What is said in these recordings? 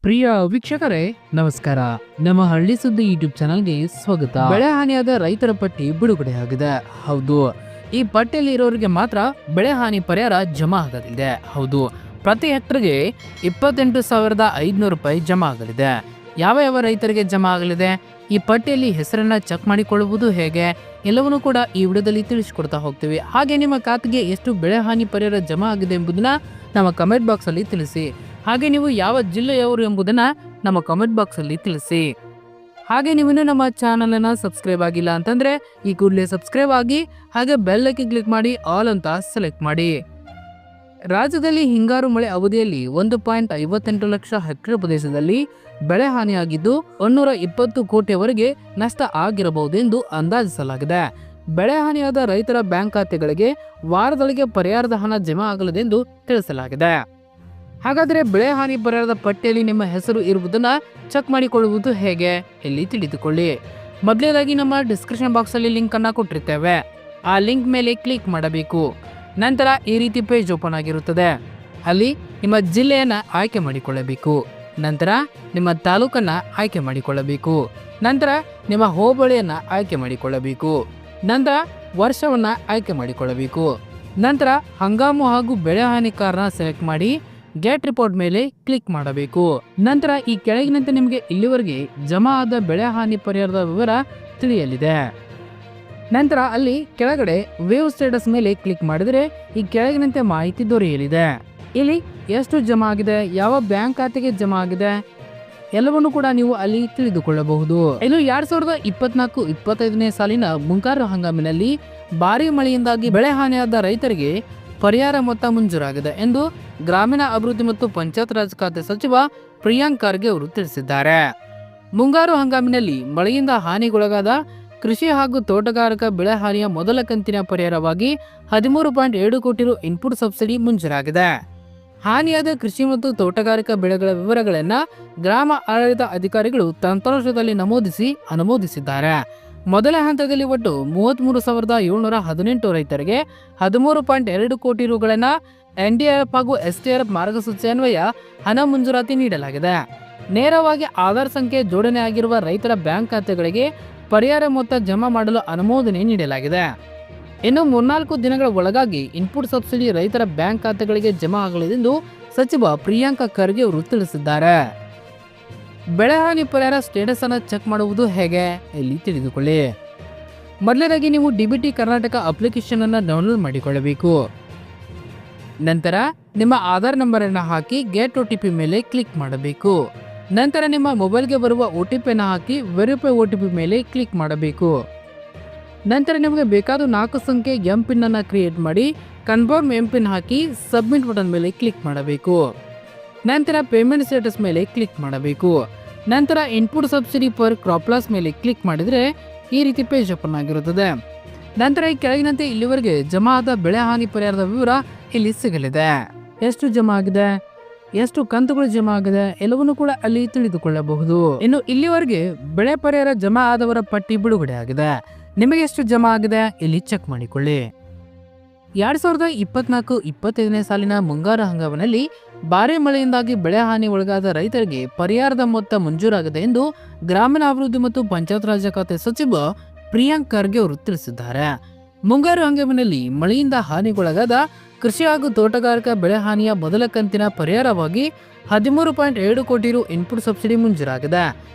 ಪ್ರಿಯ ವೀಕ್ಷಕರೇ ನಮಸ್ಕಾರ. ನಮ್ಮ ಹಳ್ಳಿ ಸುದ್ದಿ ಯೂಟ್ಯೂಬ್ ಚಾನಲ್ಗೆ ಸ್ವಾಗತ. ಬೆಳೆ ಹಾನಿಯಾದ ರೈತರ ಪಟ್ಟಿ ಬಿಡುಗಡೆಯಾಗಿದೆ. ಹೌದು, ಈ ಪಟ್ಟಿಯಲ್ಲಿ ಇರೋರಿಗೆ ಮಾತ್ರ ಬೆಳೆ ಹಾನಿ ಪರಿಹಾರ ಜಮಾ ಆಗಲಿದೆ. ಹೌದು, ಪ್ರತಿ ಹೆಕ್ಟರ್ಗೆ 28,500 ರೂಪಾಯಿ ಜಮಾ ಆಗಲಿದೆ. ಯಾವ ಯಾವ ರೈತರಿಗೆ ಜಮಾ ಆಗಲಿದೆ, ಈ ಪಟ್ಟಿಯಲ್ಲಿ ಹೆಸರನ್ನ ಚೆಕ್ ಮಾಡಿಕೊಳ್ಳುವುದು ಹೇಗೆ, ಎಲ್ಲವನ್ನೂ ಕೂಡ ಈ ವಿಡಿಯೋದಲ್ಲಿ ತಿಳಿಸಿಕೊಡ್ತಾ ಹೋಗ್ತೀವಿ. ಹಾಗೆ ನಿಮ್ಮ ಖಾತೆಗೆ ಎಷ್ಟು ಬೆಳೆ ಹಾನಿ ಪರಿಹಾರ ಜಮಾ ಆಗಿದೆ ಎಂಬುದನ್ನ ನಮ್ಮ ಕಮೆಂಟ್ ಬಾಕ್ಸ್ ಅಲ್ಲಿ ತಿಳಿಸಿ. ಹಾಗೆ ನೀವು ಯಾವ ಜಿಲ್ಲೆಯವರು ಎಂಬುದನ್ನ ನಮ್ಮ ಕಮೆಂಟ್ ಬಾಕ್ಸ್ ಅಲ್ಲಿ ತಿಳಿಸಿ. ಹಾಗೆ ನೀವು ನಮ್ಮ ಚಾನಲ್ ಅನ್ನ ಸಬ್ಸ್ಕ್ರೈಬ್ ಆಗಿಲ್ಲ ಅಂತಂದ್ರೆ ಈ ಕೂಡಲೇ ಸಬ್ಸ್ಕ್ರೈಬ್ ಆಗಿ, ಹಾಗೆ ಬೆಲ್ ಐಕಾನ್ ಕ್ಲಿಕ್ ಮಾಡಿ ಆಲ್ ಅಂತ ಸೆಲೆಕ್ಟ್ ಮಾಡಿ. ರಾಜ್ಯದಲ್ಲಿ ಹಿಂಗಾರು ಮಳೆ ಅವಧಿಯಲ್ಲಿ 1.58 ಲಕ್ಷ ಹೆಕ್ಟೇರ್ ಪ್ರದೇಶದಲ್ಲಿ ಬೆಳೆ ಹಾನಿಯಾಗಿದ್ದು 120 ಕೋಟಿಯವರೆಗೆ ನಷ್ಟ ಆಗಿರಬಹುದೆಂದು ಅಂದಾಜಿಸಲಾಗಿದೆ. ಬೆಳೆ ಹಾನಿಯಾದ ರೈತರ ಬ್ಯಾಂಕ್ ಖಾತೆಗಳಿಗೆ ವಾರದೊಳಗೆ ಪರಿಹಾರದ ಹಣ ಜಮಾ ಆಗಲಿದೆಂದು ತಿಳಿಸಲಾಗಿದೆ. ಹಾಗಾದರೆ ಬೆಳೆ ಹಾನಿ ಪರಿಹಾರದ ಪಟ್ಟಿಯಲ್ಲಿ ನಿಮ್ಮ ಹೆಸರು ಇರುವುದನ್ನು ಚೆಕ್ ಮಾಡಿಕೊಳ್ಳುವುದು ಹೇಗೆ, ಇಲ್ಲಿ ತಿಳಿದುಕೊಳ್ಳಿ. ಮೊದಲನೇದಾಗಿ ನಮ್ಮ ಡಿಸ್ಕ್ರಿಪ್ಷನ್ ಬಾಕ್ಸ್ ಅಲ್ಲಿ ಲಿಂಕ್ ಅನ್ನ ಕೊಟ್ಟಿರ್ತೇವೆ. ಆ ಲಿಂಕ್ ಮೇಲೆ ಕ್ಲಿಕ್ ಮಾಡಬೇಕು. ನಂತರ ಈ ರೀತಿ ಪೇಜ್ ಓಪನ್ ಆಗಿರುತ್ತದೆ. ಅಲ್ಲಿ ನಿಮ್ಮ ಜಿಲ್ಲೆಯನ್ನ ಆಯ್ಕೆ ಮಾಡಿಕೊಳ್ಳಬೇಕು. ನಂತರ ನಿಮ್ಮ ತಾಲೂಕನ್ನ ಆಯ್ಕೆ ಮಾಡಿಕೊಳ್ಳಬೇಕು. ನಂತರ ನಿಮ್ಮ ಹೋಬಳಿಯನ್ನ ಆಯ್ಕೆ ಮಾಡಿಕೊಳ್ಳಬೇಕು. ನಂತರ ವರ್ಷವನ್ನ ಆಯ್ಕೆ ಮಾಡಿಕೊಳ್ಳಬೇಕು. ನಂತರ ಹಂಗಾಮು ಹಾಗೂ ಬೆಳೆ ಹಾನಿಕಾರನ ಸೆಲೆಕ್ಟ್ ಮಾಡಿ ಗೆಟ್ ರಿಪೋರ್ಟ್ ಮೇಲೆ ಕ್ಲಿಕ್ ಮಾಡಬೇಕು. ನಂತರ ಈ ಕೆಳಗಿನಂತೆ ನಿಮಗೆ ಇಲ್ಲಿವರೆಗೆ ಜಮಾ ಆದ ಬೆಳೆ ಹಾನಿ ಪರಿಹಾರದ ವಿವರ ತಿಳಿಯಲಿದೆ. ನಂತರ ಅಲ್ಲಿ ಕೆಳಗಡೆ ವೇವ್ ಸ್ಟೇಟಸ್ ಮೇಲೆ ಕ್ಲಿಕ್ ಮಾಡಿದರೆ ಈ ಕೆಳಗಿನಂತೆ ಮಾಹಿತಿ ದೊರೆಯಲಿದೆ. ಇಲ್ಲಿ ಎಷ್ಟು ಜಮಾ ಆಗಿದೆ, ಯಾವ ಬ್ಯಾಂಕ್ ಖಾತೆಗೆ ಜಮಾ ಆಗಿದೆ, ಎಲ್ಲವನ್ನು ಕೂಡ ನೀವು ಅಲ್ಲಿ ತಿಳಿದುಕೊಳ್ಳಬಹುದು. ಇನ್ನು 2024-25ನೇ ಸಾಲಿನ ಮುಂಗಾರು ಹಂಗಾಮಿನಲ್ಲಿ ಭಾರಿ ಮಳೆಯಿಂದಾಗಿ ಬೆಳೆ ಹಾನಿಯಾದ ರೈತರಿಗೆ ಪರಿಹಾರ ಮೊತ್ತ ಮಂಜೂರಾಗಿದೆ ಎಂದು ಗ್ರಾಮೀಣ ಅಭಿವೃದ್ಧಿ ಮತ್ತು ಪಂಚಾಯತ್ ರಾಜ್ ಖಾತೆ ಸಚಿವ ಪ್ರಿಯಾಂಕ್ ಖರ್ಗೆ ಅವರು ತಿಳಿಸಿದ್ದಾರೆ. ಮುಂಗಾರು ಹಂಗಾಮಿನಲ್ಲಿ ಮಳೆಯಿಂದ ಹಾನಿಗೊಳಗಾದ ಕೃಷಿ ಹಾಗೂ ತೋಟಗಾರಿಕಾ ಬೆಳೆ ಹಾನಿಯ ಮೊದಲ ಕಂತಿನ ಪರಿಹಾರವಾಗಿ 13.7 ಕೋಟಿ ರು ಇನ್ಪುಟ್ ಸಬ್ಸಿಡಿ ಮಂಜೂರಾಗಿದೆ. ಹಾನಿಯಾದ ಕೃಷಿ ಮತ್ತು ತೋಟಗಾರಿಕಾ ಬೆಳೆಗಳ ವಿವರಗಳನ್ನು ಗ್ರಾಮ ಆಡಳಿತ ಅಧಿಕಾರಿಗಳು ತಂತ್ರಾಂಶದಲ್ಲಿ ನಮೂದಿಸಿ ಅನುಮೋದಿಸಿದ್ದಾರೆ. ಮೊದಲ ಹಂತದಲ್ಲಿ ಒಟ್ಟು 33,718 ರೈತರಿಗೆ 13.2 ಕೋಟಿ ರುಗಳನ್ನು NDRF ಹಾಗೂ SDRF ಮಾರ್ಗಸೂಚಿ ಅನ್ವಯ ಹಣ ಮಂಜೂರಾತಿ ನೀಡಲಾಗಿದೆ. ನೇರವಾಗಿ ಆಧಾರ್ ಸಂಖ್ಯೆ ಜೋಡಣೆ ಆಗಿರುವ ರೈತರ ಬ್ಯಾಂಕ್ ಖಾತೆಗಳಿಗೆ ಪರಿಹಾರ ಮೊತ್ತ ಜಮಾ ಮಾಡಲು ಅನುಮೋದನೆ ನೀಡಲಾಗಿದೆ. ಇನ್ನು 3-4 ದಿನಗಳ ಒಳಗಾಗಿ ಇನ್ಪುಟ್ ಸಬ್ಸಿಡಿ ರೈತರ ಬ್ಯಾಂಕ್ ಖಾತೆಗಳಿಗೆ ಜಮಾ ಆಗಲಿದೆಂದು ಸಚಿವ ಪ್ರಿಯಾಂಕ್ ಖರ್ಗೆ ಅವರು ತಿಳಿಸಿದ್ದಾರೆ. ಬೆಳೆ ಹಾನಿ ಪರಿಹಾರ ಸ್ಟೇಟಸ್ ಅನ್ನು ಚೆಕ್ ಮಾಡುವುದು ಹೇಗೆ, ಇಲ್ಲಿ ತಿಳಿದುಕೊಳ್ಳಿ. ಮೊದಲನೇದಾಗಿ ನೀವು DBT ಕರ್ನಾಟಕ ಅಪ್ಲಿಕೇಶನ್ ಅನ್ನು ಡೌನ್ಲೋಡ್ ಮಾಡಿಕೊಳ್ಳಬೇಕು. ನಂತರ ನಿಮ್ಮ ಆಧಾರ್ ನಂಬರ್ ಅನ್ನು ಹಾಕಿ ಗೆಟ್ OTP ಮೇಲೆ ಕ್ಲಿಕ್ ಮಾಡಬೇಕು. ನಂತರ ನಿಮ್ಮ ಮೊಬೈಲ್ಗೆ ಬರುವ OTP ಅನ್ನು ಹಾಕಿ ವೆರಿಫೈ OTP ಮೇಲೆ ಕ್ಲಿಕ್ ಮಾಡಬೇಕು. ನಂತರ ನಿಮಗೆ ಬೇಕಾದ 4 ಸಂಖ್ಯೆ MPIN ಅನ್ನು ಕ್ರಿಯೇಟ್ ಮಾಡಿ ಕನ್ಫರ್ಮ್ MPIN ಹಾಕಿ ಸಬ್ಮಿಟ್ ಬಟನ್ ಮೇಲೆ ಕ್ಲಿಕ್ ಮಾಡಬೇಕು. ನಂತರ ಪೇಮೆಂಟ್ ಸ್ಟೇಟಸ್ ಮೇಲೆ ಕ್ಲಿಕ್ ಮಾಡಬೇಕು. ನಂತರ input subsidy for crop loss ಮೇಲೆ ಕ್ಲಿಕ್ ಮಾಡಿದರೆ ಈ ರೀತಿ ಪೇಜ್ ಓಪನ್ ಆಗಿರುತ್ತದೆ. ನಂತರ ಈ ಕೆಳಗಿನಂತೆ ಇಲ್ಲಿವರೆಗೆ ಜಮಾ ಆದ ಬೆಳೆ ಹಾನಿ ಪರಿಹಾರದ ವಿವರ ಇಲ್ಲಿ ಸಿಗಲಿದೆ. ಎಷ್ಟು ಜಮಾ ಆಗಿದೆ, ಎಷ್ಟು ಕಂತುಗಳು ಜಮಾ ಆಗಿದೆ, ಎಲ್ಲವನ್ನೂ ಕೂಡ ಅಲ್ಲಿ ತಿಳಿದುಕೊಳ್ಳಬಹುದು. ಇನ್ನು ಇಲ್ಲಿವರೆಗೆ ಬೆಳೆ ಪರಿಹಾರ ಜಮಾ ಆದವರ ಪಟ್ಟಿ ಬಿಡುಗಡೆ ಆಗಿದೆ. ನಿಮಗೆ ಎಷ್ಟು ಜಮಾ ಆಗಿದೆ ಇಲ್ಲಿ ಚೆಕ್ ಮಾಡಿಕೊಳ್ಳಿ. 2024-25ನೇ ಸಾಲಿನ ಮುಂಗಾರು ಹಂಗಾಮಿನಲ್ಲಿ ಭಾರಿ ಮಳೆಯಿಂದಾಗಿ ಬೆಳೆ ಹಾನಿ ಒಳಗಾದ ರೈತರಿಗೆ ಪರಿಹಾರದ ಮೊತ್ತ ಮಂಜೂರಾಗಿದೆ ಎಂದು ಗ್ರಾಮೀಣಾಭಿವೃದ್ಧಿ ಮತ್ತು ಪಂಚಾಯತ್ ರಾಜ್ ಖಾತೆ ಸಚಿವ ಪ್ರಿಯಾಂಕ್ ಖರ್ಗೆ ಅವರು ತಿಳಿಸಿದ್ದಾರೆ. ಮುಂಗಾರು ಹಂಗಾಮಿನಲ್ಲಿ ಮಳೆಯಿಂದ ಹಾನಿಗೊಳಗಾದ ಕೃಷಿ ಹಾಗೂ ತೋಟಗಾರಿಕಾ ಬೆಳೆ ಹಾನಿಯ ಮೊದಲ ಕಂತಿನ ಪರಿಹಾರವಾಗಿ 13.7 ಕೋಟಿ ರು ಇನ್ಪುಟ್ ಸಬ್ಸಿಡಿ ಮಂಜೂರಾಗಿದೆ.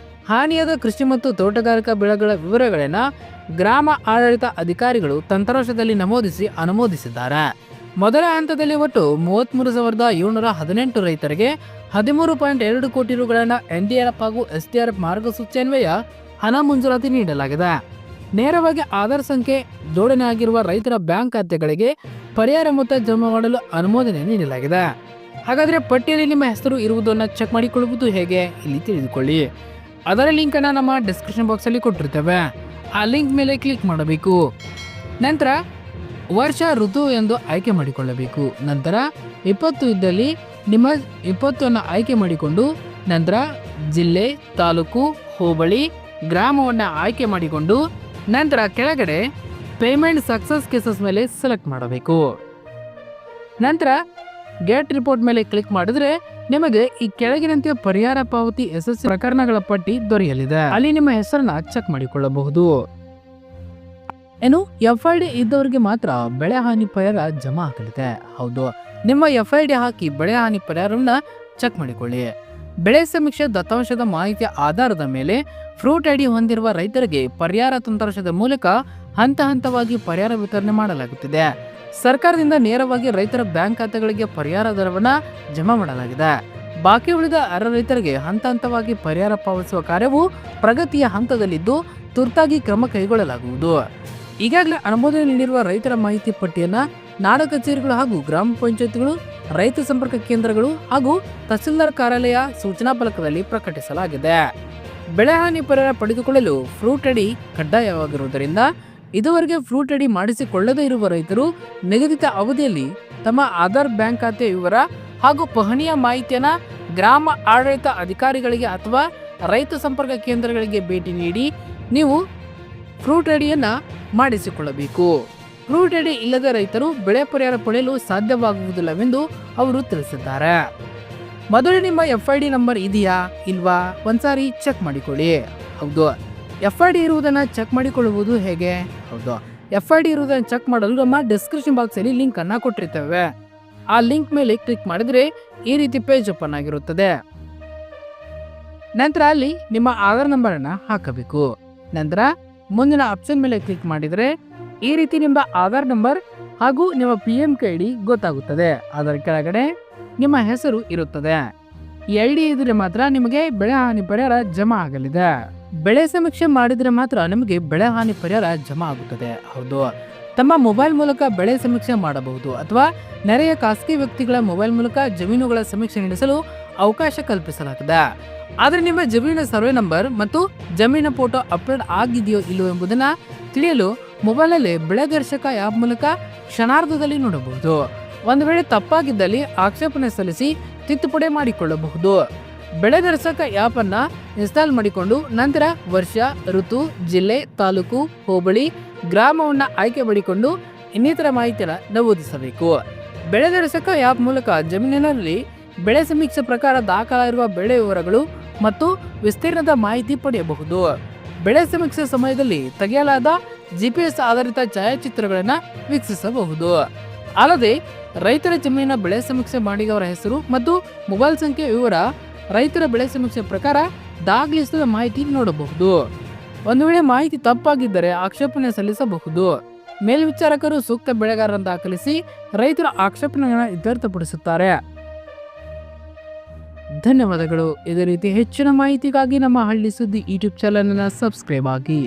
ಹಾನಿಯಾದ ಕೃಷಿ ಮತ್ತು ತೋಟಗಾರಿಕಾ ಬೆಳೆಗಳ ವಿವರಗಳನ್ನು ಗ್ರಾಮ ಆಡಳಿತ ಅಧಿಕಾರಿಗಳು ತಂತ್ರಾಂಶದಲ್ಲಿ ನಮೂದಿಸಿ ಅನುಮೋದಿಸಿದ್ದಾರೆ. ಮೊದಲ ಹಂತದಲ್ಲಿ ಒಟ್ಟು 33,718 ರೈತರಿಗೆ 13.2 ಕೋಟಿ ರುಗಳನ್ನು NDRF ಹಾಗೂ SDRF ಮಾರ್ಗಸೂಚಿ ಅನ್ವಯ ಹಣ ಮಂಜೂರಾತಿ ನೀಡಲಾಗಿದೆ. ನೇರವಾಗಿ ಆಧಾರ್ ಸಂಖ್ಯೆ ಜೋಡಣೆ ಆಗಿರುವ ರೈತರ ಬ್ಯಾಂಕ್ ಖಾತೆಗಳಿಗೆ ಪರಿಹಾರ ಮೊತ್ತ ಜಮಾ ಮಾಡಲು ಅನುಮೋದನೆ ನೀಡಲಾಗಿದೆ. ಹಾಗಾದರೆ ಪಟ್ಟಿಯಲ್ಲಿ ನಿಮ್ಮ ಹೆಸರು ಇರುವುದನ್ನು ಚೆಕ್ ಮಾಡಿಕೊಳ್ಳುವುದು ಹೇಗೆ, ಇಲ್ಲಿ ತಿಳಿದುಕೊಳ್ಳಿ. ಅದರ ಲಿಂಕ್ ಅನ್ನು ನಮ್ಮ ಡಿಸ್ಕ್ರಿಪ್ಷನ್ ಬಾಕ್ಸ್ ಅಲ್ಲಿ ಕೊಟ್ಟಿರ್ತೇವೆ. ಆ ಲಿಂಕ್ ಮೇಲೆ ಕ್ಲಿಕ್ ಮಾಡಬೇಕು. ನಂತರ ವರ್ಷ ಋತು ಎಂದು ಆಯ್ಕೆ ಮಾಡಿಕೊಳ್ಳಬೇಕು. ನಂತರ 20 ಇದ್ದಲ್ಲಿ ನಿಮ್ಮ 20 ಅನ್ನು ಆಯ್ಕೆ ಮಾಡಿಕೊಂಡು ನಂತರ ಜಿಲ್ಲೆ, ತಾಲೂಕು, ಹೋಬಳಿ, ಗ್ರಾಮವನ್ನು ಆಯ್ಕೆ ಮಾಡಿಕೊಂಡು ನಂತರ ಕೆಳಗಡೆ ಪೇಮೆಂಟ್ ಸಕ್ಸಸ್ ಕೇಸಸ್ ಮೇಲೆ ಸೆಲೆಕ್ಟ್ ಮಾಡಬೇಕು. ನಂತರ ಗೆಟ್ ರಿಪೋರ್ಟ್ ಮೇಲೆ ಕ್ಲಿಕ್ ಮಾಡಿದ್ರೆ ನಿಮಗೆ ಈ ಕೆಳಗಿನಂತೆ ಪರಿಹಾರ ಪಾವತಿ ಯಶಸ್ವಿ ಪ್ರಕರಣಗಳ ಪಟ್ಟಿ ದೊರೆಯಲಿದೆ. ಅಲ್ಲಿ ನಿಮ್ಮ ಹೆಸರನ್ನ ಚೆಕ್ ಮಾಡಿಕೊಳ್ಳಬಹುದು. ಏನು FID ಇದ್ದವರಿಗೆ ಮಾತ್ರ ಬೆಳೆ ಹಾನಿ ಪರಿಹಾರ ಜಮಾ ಆಗಲಿದೆ. ಹೌದು, ನಿಮ್ಮ FID ಹಾಕಿ ಬೆಳೆ ಹಾನಿ ಪರಿಹಾರವನ್ನ ಚೆಕ್ ಮಾಡಿಕೊಳ್ಳಿ. ಬೆಳೆ ಸಮೀಕ್ಷೆ ದತ್ತಾಂಶದ ಮಾಹಿತಿಯ ಆಧಾರದ ಮೇಲೆ ಫ್ರೂಟ್ ಐಡಿ ಹೊಂದಿರುವ ರೈತರಿಗೆ ಪರಿಹಾರ ತಂತ್ರಾಂಶದ ಮೂಲಕ ಹಂತ ಹಂತವಾಗಿ ಪರಿಹಾರ ವಿತರಣೆ ಮಾಡಲಾಗುತ್ತಿದೆ. ಸರ್ಕಾರದಿಂದ ನೇರವಾಗಿ ರೈತರ ಬ್ಯಾಂಕ್ ಖಾತೆಗಳಿಗೆ ಪರಿಹಾರ ದರವನ್ನು ಜಮಾ ಮಾಡಲಾಗಿದೆ. ಬಾಕಿ ಉಳಿದ ಅರ್ಹ ರೈತರಿಗೆ ಹಂತ ಹಂತವಾಗಿ ಪರಿಹಾರ ಪಾವತಿಸುವ ಕಾರ್ಯವು ಪ್ರಗತಿಯ ಹಂತದಲ್ಲಿದ್ದು ತುರ್ತಾಗಿ ಕ್ರಮ ಕೈಗೊಳ್ಳಲಾಗುವುದು. ಈಗಾಗಲೇ ಅನುಮೋದನೆ ನೀಡಿರುವ ರೈತರ ಮಾಹಿತಿ ಪಟ್ಟಿಯನ್ನ ನಾಡ ಕಚೇರಿಗಳು ಹಾಗೂ ಗ್ರಾಮ ಪಂಚಾಯತ್ಗಳು, ರೈತ ಸಂಪರ್ಕ ಕೇಂದ್ರಗಳು ಹಾಗೂ ತಹಸೀಲ್ದಾರ್ ಕಾರ್ಯಾಲಯ ಸೂಚನಾ ಫಲಕದಲ್ಲಿ ಪ್ರಕಟಿಸಲಾಗಿದೆ. ಬೆಳೆ ಹಾನಿ ಪರಿಹಾರ ಪಡೆದುಕೊಳ್ಳಲು ಫ್ರೂಟ್ ಐಡಿ ಕಡ್ಡಾಯವಾಗಿರುವುದರಿಂದ ಇದುವರೆಗೆ ಫ್ರೂಟ್ ಐಡಿ ಮಾಡಿಸಿಕೊಳ್ಳದೇ ಇರುವ ರೈತರು ನಿಗದಿತ ಅವಧಿಯಲ್ಲಿ ತಮ್ಮ ಆಧಾರ್ ಬ್ಯಾಂಕ್ ಖಾತೆ ವಿವರ ಹಾಗೂ ಪಹಣಿಯ ಮಾಹಿತಿಯನ್ನ ಗ್ರಾಮ ಆಡಳಿತ ಅಧಿಕಾರಿಗಳಿಗೆ ಅಥವಾ ರೈತ ಸಂಪರ್ಕ ಕೇಂದ್ರಗಳಿಗೆ ಭೇಟಿ ನೀಡಿ ನೀವು ಫ್ರೂಟ್ ಐಡಿಯನ್ನ ಮಾಡಿಸಿಕೊಳ್ಳಬೇಕು. ಫ್ರೂಟ್ ಐಡಿ ಇಲ್ಲದ ರೈತರು ಬೆಳೆ ಪರಿಹಾರ ಪಡೆಯಲು ಸಾಧ್ಯವಾಗುವುದಿಲ್ಲವೆಂದು ಅವರು ತಿಳಿಸಿದ್ದಾರೆ. ಮೊದಲು ನಿಮ್ಮ FID ನಂಬರ್ ಇದೆಯಾ ಇಲ್ವಾ ಒಂದ್ಸಾರಿ ಚೆಕ್ ಮಾಡಿಕೊಳ್ಳಿ. ಹೌದು, FID ಇರುವುದನ್ನು ಚೆಕ್ ಮಾಡಿಕೊಳ್ಳುವುದು ಹೇಗೆ? ಹೌದು, FID ಇರುವುದನ್ನು ಚೆಕ್ ಮಾಡಲು ನಮ್ಮ ಡಿಸ್ಕ್ರಿಪ್ಷನ್ ಬಾಕ್ಸಲ್ಲಿ ಲಿಂಕ್ ಅನ್ನ ಕೊಟ್ಟಿರ್ತೇವೆ. ಆ ಲಿಂಕ್ ಮೇಲೆ ಕ್ಲಿಕ್ ಮಾಡಿದ್ರೆ ಈ ರೀತಿ ಪೇಜ್ ಓಪನ್ ಆಗಿರುತ್ತದೆ. ನಂತರ ಅಲ್ಲಿ ನಿಮ್ಮ ಆಧಾರ್ ನಂಬರ್ ಅನ್ನ ಹಾಕಬೇಕು. ನಂತರ ಮುಂದಿನ ಆಪ್ಷನ್ ಮೇಲೆ ಕ್ಲಿಕ್ ಮಾಡಿದರೆ ಈ ರೀತಿ ನಿಮ್ಮ ಆಧಾರ್ ನಂಬರ್ ಹಾಗೂ ನಿಮ್ಮ PMK ID ಗೊತ್ತಾಗುತ್ತದೆ. ಅದರ ಕೆಳಗಡೆ ನಿಮ್ಮ ಹೆಸರು ಇರುತ್ತದೆ. LD ಇದ್ರೆ ಮಾತ್ರ ನಿಮಗೆ ಬೆಳೆ ಹಾನಿ ಪರಿಹಾರ ಜಮಾ ಆಗಲಿದೆ. ಬೆಳೆ ಸಮೀಕ್ಷೆ ಮಾಡಿದ್ರೆ ಮಾತ್ರ ನಿಮಗೆ ಬೆಳೆ ಹಾನಿ ಪರಿಹಾರ ಜಮಾ ಆಗುತ್ತದೆ. ಹೌದು, ತಮ್ಮ ಮೊಬೈಲ್ ಮೂಲಕ ಬೆಳೆ ಸಮೀಕ್ಷೆ ಮಾಡಬಹುದು ಅಥವಾ ನೆರೆಯ ಖಾಸಗಿ ವ್ಯಕ್ತಿಗಳ ಮೊಬೈಲ್ ಮೂಲಕ ಜಮೀನುಗಳ ಸಮೀಕ್ಷೆ ನಡೆಸಲು ಅವಕಾಶ ಕಲ್ಪಿಸಲಾಗಿದೆ. ಆದರೆ ನಿಮ್ಮ ಜಮೀನಿನ ಸರ್ವೆ ನಂಬರ್ ಮತ್ತು ಜಮೀನಿನ ಫೋಟೋ ಅಪ್ಲೋಡ್ ಆಗಿದೆಯೋ ಇಲ್ಲವೋ ಎಂಬುದನ್ನು ತಿಳಿಯಲು ಮೊಬೈಲಲ್ಲಿ ಬೆಳೆ ದರ್ಶಕ ಆ್ಯಪ್ ಮೂಲಕ ಕ್ಷಣಾರ್ಧದಲ್ಲಿ ನೋಡಬಹುದು. ಒಂದು ವೇಳೆ ತಪ್ಪಾಗಿದ್ದಲ್ಲಿ ಆಕ್ಷೇಪಣೆ ಸಲ್ಲಿಸಿ ತಿದ್ದುಪಡಿ ಮಾಡಿಕೊಳ್ಳಬಹುದು. ಬೆಳೆ ದರ್ಶಕ ಆ್ಯಪ್ ಅನ್ನ ಇನ್ಸ್ಟಾಲ್ ಮಾಡಿಕೊಂಡು ನಂತರ ವರ್ಷ, ಋತು, ಜಿಲ್ಲೆ, ತಾಲೂಕು, ಹೋಬಳಿ, ಗ್ರಾಮವನ್ನು ಆಯ್ಕೆ ಮಾಡಿಕೊಂಡು ಇನ್ನಿತರ ಮಾಹಿತಿಯನ್ನು ನಮೂದಿಸಬೇಕು. ಬೆಳೆ ದರ್ಶಕ ಆ್ಯಪ್ ಮೂಲಕ ಜಮೀನಿನಲ್ಲಿ ಬೆಳೆ ಸಮೀಕ್ಷೆ ಪ್ರಕಾರ ದಾಖಲಾಗಿರುವ ಬೆಳೆ ವಿವರಗಳು ಮತ್ತು ವಿಸ್ತೀರ್ಣದ ಮಾಹಿತಿ ಪಡೆಯಬಹುದು. ಬೆಳೆ ಸಮೀಕ್ಷೆ ಸಮಯದಲ್ಲಿ ತೆಗೆಯಲಾದ GPS ಆಧಾರಿತ ಛಾಯಾಚಿತ್ರಗಳನ್ನು ವೀಕ್ಷಿಸಬಹುದು. ಅಲ್ಲದೆ ರೈತರ ಜಮೀನಿನ ಬೆಳೆ ಸಮೀಕ್ಷೆ ಮಾಡಿದವರ ಹೆಸರು ಮತ್ತು ಮೊಬೈಲ್ ಸಂಖ್ಯೆ ವಿವರ ರೈತರ ಬೆಳೆ ಸಮೀಕ್ಷೆ ಪ್ರಕಾರ ದಾಖಲಿಸಿದ ಮಾಹಿತಿ ನೋಡಬಹುದು. ಒಂದು ವೇಳೆ ಮಾಹಿತಿ ತಪ್ಪಾಗಿದ್ದರೆ ಆಕ್ಷೇಪಣೆ ಸಲ್ಲಿಸಬಹುದು. ಮೇಲ್ವಿಚಾರಕರು ಸೂಕ್ತ ಬೆಳೆಗಾರರನ್ನು ದಾಖಲಿಸಿ ರೈತರ ಆಕ್ಷೇಪಣೆಗಳನ್ನು ಇತ್ಯರ್ಥಪಡಿಸುತ್ತಾರೆ. ಧನ್ಯವಾದಗಳು. ಇದೇ ರೀತಿ ಹೆಚ್ಚಿನ ಮಾಹಿತಿಗಾಗಿ ನಮ್ಮ ಹಳ್ಳಿ ಸುದ್ದಿ ಯೂಟ್ಯೂಬ್ ಚಾನಲ್ ಅನ್ನು ಸಬ್ಸ್ಕ್ರೈಬ್ ಆಗಿ.